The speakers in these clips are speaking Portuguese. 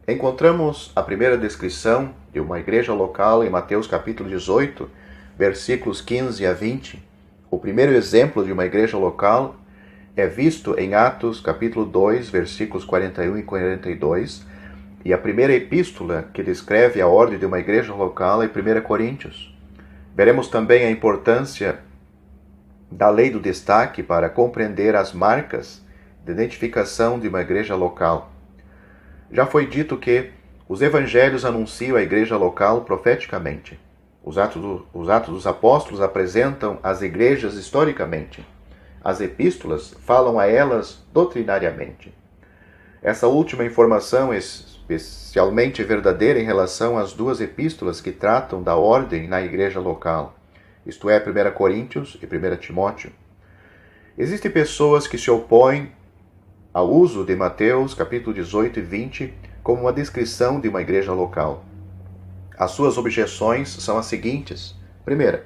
Encontramos a primeira descrição de uma igreja local em Mateus capítulo 18, versículos 15 a 20. O primeiro exemplo de uma igreja local é visto em Atos capítulo 2, versículos 41 e 42, e a primeira epístola que descreve a ordem de uma igreja local é 1 Coríntios. Veremos também a importância da lei do destaque para compreender as marcas de identificação de uma igreja local. Já foi dito que os evangelhos anunciam a igreja local profeticamente. Os Atos dos Apóstolos apresentam as igrejas historicamente. As epístolas falam a elas doutrinariamente. Essa última informação é especialmente verdadeira em relação às duas epístolas que tratam da ordem na igreja local, isto é, 1 Coríntios e 1 Timóteo. Existem pessoas que se opõem ao uso de Mateus capítulo 18 e 20 como uma descrição de uma igreja local. As suas objeções são as seguintes. Primeira,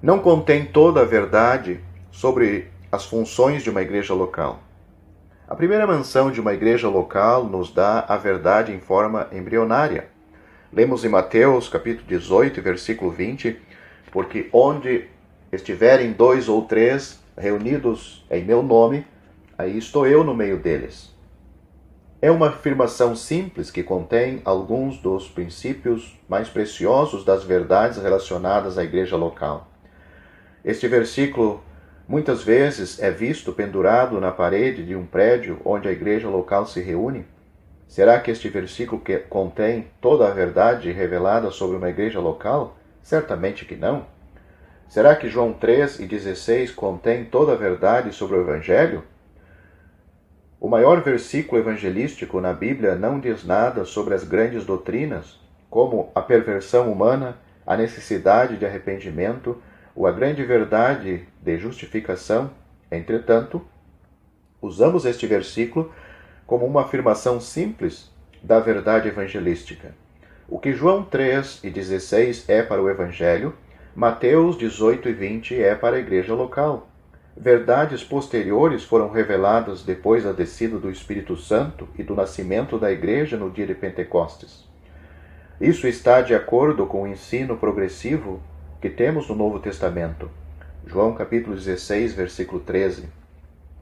não contém toda a verdade sobre as funções de uma igreja local. A primeira menção de uma igreja local nos dá a verdade em forma embrionária. Lemos em Mateus capítulo 18, versículo 20, porque onde estiverem 2 ou 3 reunidos em meu nome, aí estou eu no meio deles. É uma afirmação simples que contém alguns dos princípios mais preciosos das verdades relacionadas à igreja local. Este versículo muitas vezes é visto pendurado na parede de um prédio onde a igreja local se reúne. Será que este versículo contém toda a verdade revelada sobre uma igreja local? Certamente que não. Será que João 3 e 16 contém toda a verdade sobre o Evangelho? O maior versículo evangelístico na Bíblia não diz nada sobre as grandes doutrinas, como a perversão humana, a necessidade de arrependimento ou a grande verdade de justificação. Entretanto, usamos este versículo como uma afirmação simples da verdade evangelística. O que João 3 e 16 é para o Evangelho, Mateus 18 e 20 é para a igreja local. Verdades posteriores foram reveladas depois da descida do Espírito Santo e do nascimento da igreja no dia de Pentecostes. Isso está de acordo com o ensino progressivo que temos no Novo Testamento. João capítulo 16, versículo 13.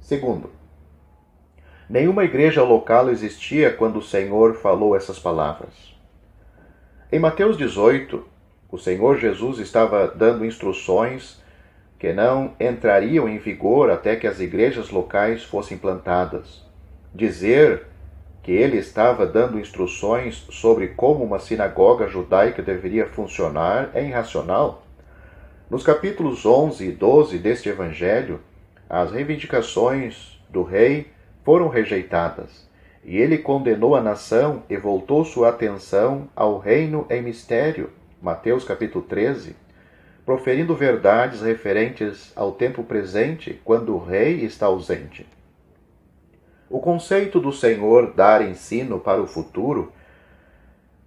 Segundo, nenhuma igreja local existia quando o Senhor falou essas palavras. Em Mateus 18, o Senhor Jesus estava dando instruções que não entrariam em vigor até que as igrejas locais fossem plantadas. Dizer que ele estava dando instruções sobre como uma sinagoga judaica deveria funcionar é irracional. Nos capítulos 11 e 12 deste evangelho, as reivindicações do rei foram rejeitadas, e ele condenou a nação e voltou sua atenção ao reino em mistério, Mateus capítulo 13, proferindo verdades referentes ao tempo presente, quando o rei está ausente. O conceito do Senhor dar ensino para o futuro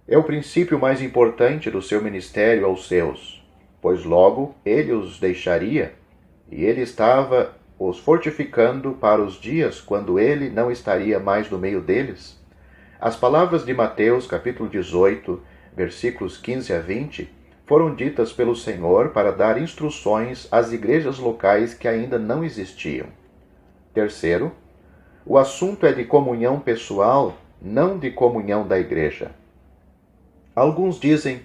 é o princípio mais importante do seu ministério aos seus, pois logo ele os deixaria, e ele estava os fortificando para os dias quando ele não estaria mais no meio deles. As palavras de Mateus capítulo 18, versículos 15 a 20, foram ditas pelo Senhor para dar instruções às igrejas locais que ainda não existiam. Terceiro, o assunto é de comunhão pessoal, não de comunhão da igreja. Alguns dizem,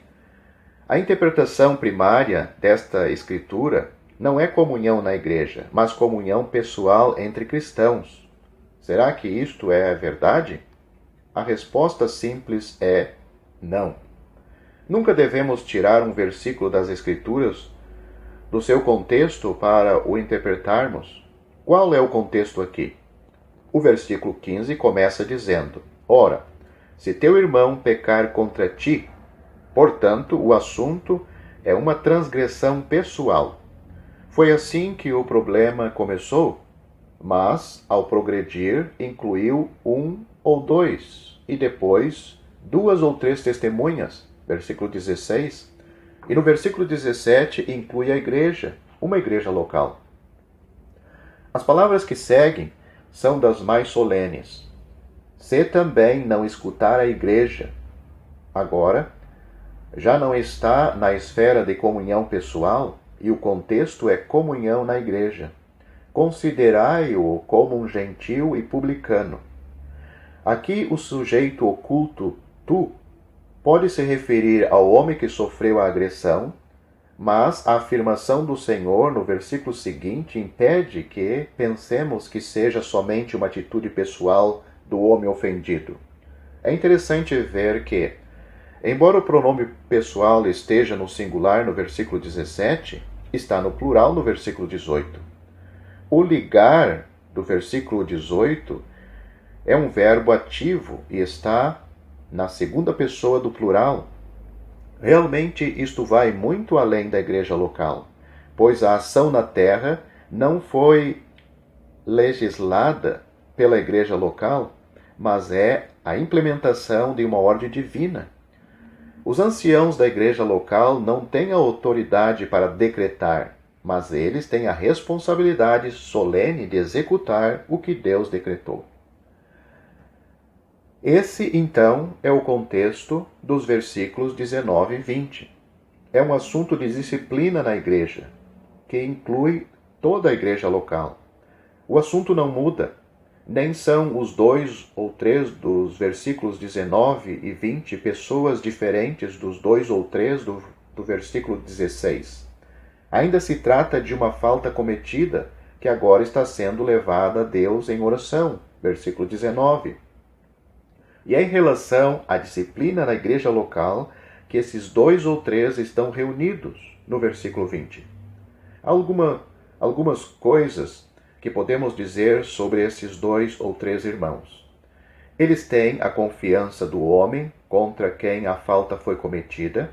a interpretação primária desta escritura não é comunhão na igreja, mas comunhão pessoal entre cristãos. Será que isto é verdade? A resposta simples é não. Nunca devemos tirar um versículo das Escrituras do seu contexto para o interpretarmos. Qual é o contexto aqui? O versículo 15 começa dizendo, ora, se teu irmão pecar contra ti, portanto, o assunto é uma transgressão pessoal. Foi assim que o problema começou, mas, ao progredir, incluiu 1 ou 2, e depois 2 ou 3 testemunhas, versículo 16, e no versículo 17 inclui a igreja, uma igreja local. As palavras que seguem são das mais solenes. Se também não escutar a igreja, agora, já não está na esfera de comunhão pessoal, e o contexto é comunhão na igreja. Considerai-o como um gentil e publicano. Aqui o sujeito oculto, tu, pode se referir ao homem que sofreu a agressão, mas a afirmação do Senhor no versículo seguinte impede que pensemos que seja somente uma atitude pessoal do homem ofendido. É interessante ver que, embora o pronome pessoal esteja no singular no versículo 17, está no plural no versículo 18. O ligar do versículo 18 é um verbo ativo e está na segunda pessoa do plural. Realmente isto vai muito além da igreja local, pois a ação na terra não foi legislada pela igreja local, mas é a implementação de uma ordem divina. Os anciãos da igreja local não têm a autoridade para decretar, mas eles têm a responsabilidade solene de executar o que Deus decretou. Esse, então, é o contexto dos versículos 19 e 20. É um assunto de disciplina na igreja, que inclui toda a igreja local. O assunto não muda, nem são os 2 ou 3 dos versículos 19 e 20 pessoas diferentes dos 2 ou 3 do versículo 16. Ainda se trata de uma falta cometida que agora está sendo levada a Deus em oração, versículo 19. E é em relação à disciplina na igreja local que esses 2 ou 3 estão reunidos, no versículo 20. Algumas coisas que podemos dizer sobre esses 2 ou 3 irmãos. Eles têm a confiança do homem contra quem a falta foi cometida.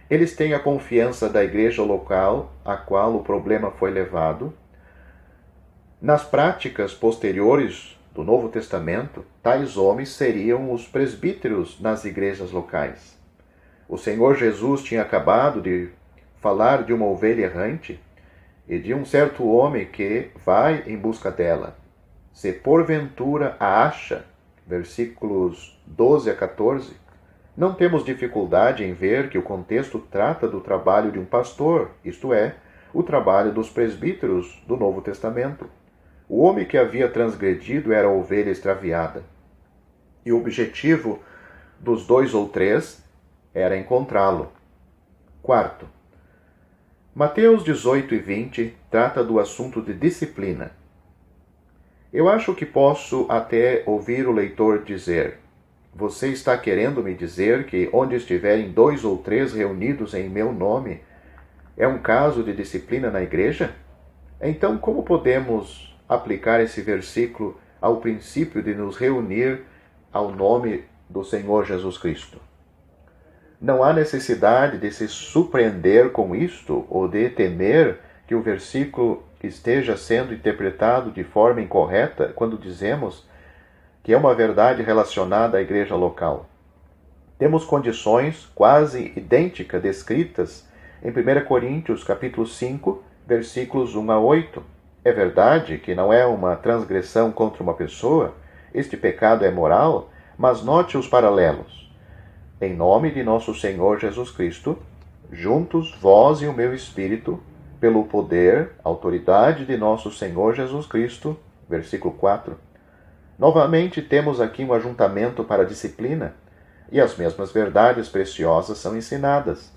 Eles têm a confiança da igreja local a qual o problema foi levado. Nas práticas posteriores do Novo Testamento, tais homens seriam os presbíteros nas igrejas locais. O Senhor Jesus tinha acabado de falar de uma ovelha errante e de um certo homem que vai em busca dela. Se porventura a acha, versículos 12 a 14, não temos dificuldade em ver que o contexto trata do trabalho de um pastor, isto é, o trabalho dos presbíteros do Novo Testamento. O homem que havia transgredido era a ovelha extraviada. E o objetivo dos 2 ou 3 era encontrá-lo. Quarto, Mateus 18 e 20 trata do assunto de disciplina. Eu acho que posso até ouvir o leitor dizer: você está querendo me dizer que onde estiverem 2 ou 3 reunidos em meu nome, é um caso de disciplina na igreja? Então, como podemos aplicar esse versículo ao princípio de nos reunir ao nome do Senhor Jesus Cristo? Não há necessidade de se surpreender com isto ou de temer que o versículo esteja sendo interpretado de forma incorreta quando dizemos que é uma verdade relacionada à igreja local. Temos condições quase idênticas descritas em 1 Coríntios capítulo 5, versículos 1 a 8. É verdade que não é uma transgressão contra uma pessoa, este pecado é moral, mas note os paralelos. Em nome de nosso Senhor Jesus Cristo, juntos vós e o meu Espírito, pelo poder, autoridade de nosso Senhor Jesus Cristo, versículo 4. Novamente temos aqui um ajuntamento para a disciplina, e as mesmas verdades preciosas são ensinadas.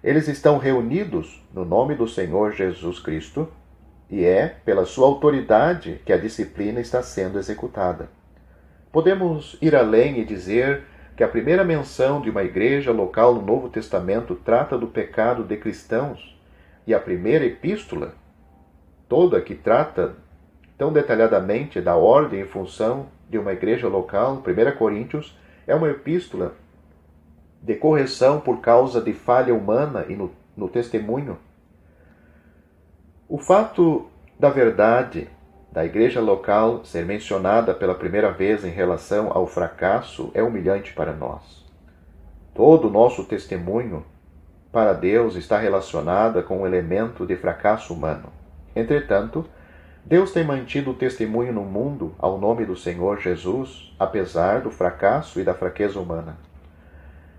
Eles estão reunidos no nome do Senhor Jesus Cristo, e é pela sua autoridade que a disciplina está sendo executada. Podemos ir além e dizer que a primeira menção de uma igreja local no Novo Testamento trata do pecado de cristãos, e a primeira epístola, toda que trata tão detalhadamente da ordem e função de uma igreja local, 1 Coríntios, é uma epístola de correção por causa de falha humana e no testemunho. O fato da verdade da igreja local ser mencionada pela primeira vez em relação ao fracasso é humilhante para nós. Todo o nosso testemunho para Deus está relacionado com um elemento de fracasso humano. Entretanto, Deus tem mantido o testemunho no mundo ao nome do Senhor Jesus, apesar do fracasso e da fraqueza humana.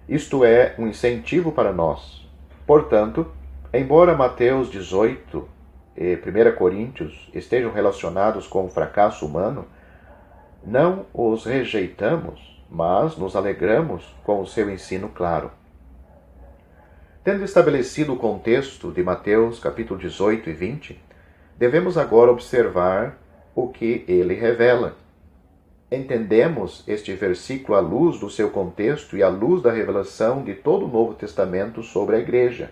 Isto é um incentivo para nós. Portanto, embora Mateus 18 e 1 Coríntios estejam relacionados com o fracasso humano, não os rejeitamos, mas nos alegramos com o seu ensino claro. Tendo estabelecido o contexto de Mateus capítulo 18 e 20, devemos agora observar o que ele revela. Entendemos este versículo à luz do seu contexto e à luz da revelação de todo o Novo Testamento sobre a Igreja.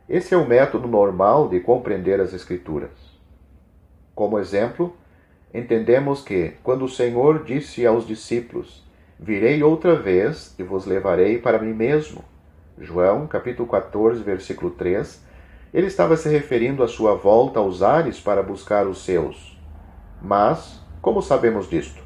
Esse é o método normal de compreender as Escrituras. Como exemplo, entendemos que, quando o Senhor disse aos discípulos: "Virei outra vez e vos levarei para mim mesmo", João capítulo 14, versículo 3, ele estava se referindo à sua volta aos ares para buscar os seus. Mas, como sabemos disto?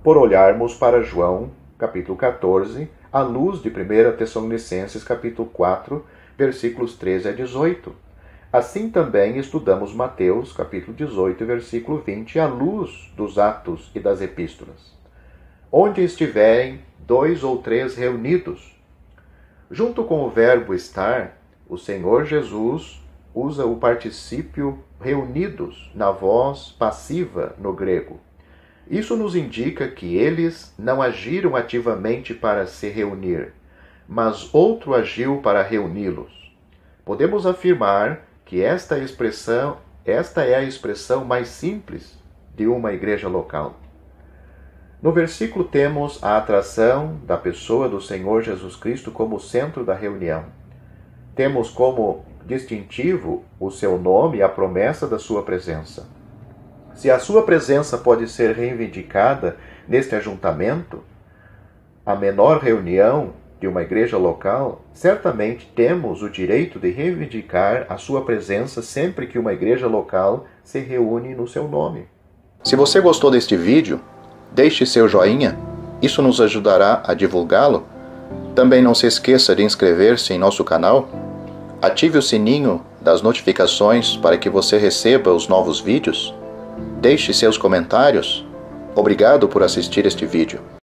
Por olharmos para João capítulo 14, à luz de 1 Tessalonicenses capítulo 4, versículos 13 a 18. Assim também estudamos Mateus capítulo 18, versículo 20, à luz dos Atos e das Epístolas. Onde estiverem 2 ou 3 reunidos. Junto com o verbo estar, o Senhor Jesus usa o particípio reunidos na voz passiva no grego. Isso nos indica que eles não agiram ativamente para se reunir, mas outro agiu para reuni-los. Podemos afirmar que esta é a expressão mais simples de uma igreja local. No versículo temos a atração da pessoa do Senhor Jesus Cristo como centro da reunião. Temos como distintivo o seu nome e a promessa da sua presença. Se a sua presença pode ser reivindicada neste ajuntamento, a menor reunião de uma igreja local, certamente temos o direito de reivindicar a sua presença sempre que uma igreja local se reúne no seu nome. Se você gostou deste vídeo, deixe seu joinha, isso nos ajudará a divulgá-lo. Também não se esqueça de inscrever-se em nosso canal. Ative o sininho das notificações para que você receba os novos vídeos. Deixe seus comentários. Obrigado por assistir este vídeo.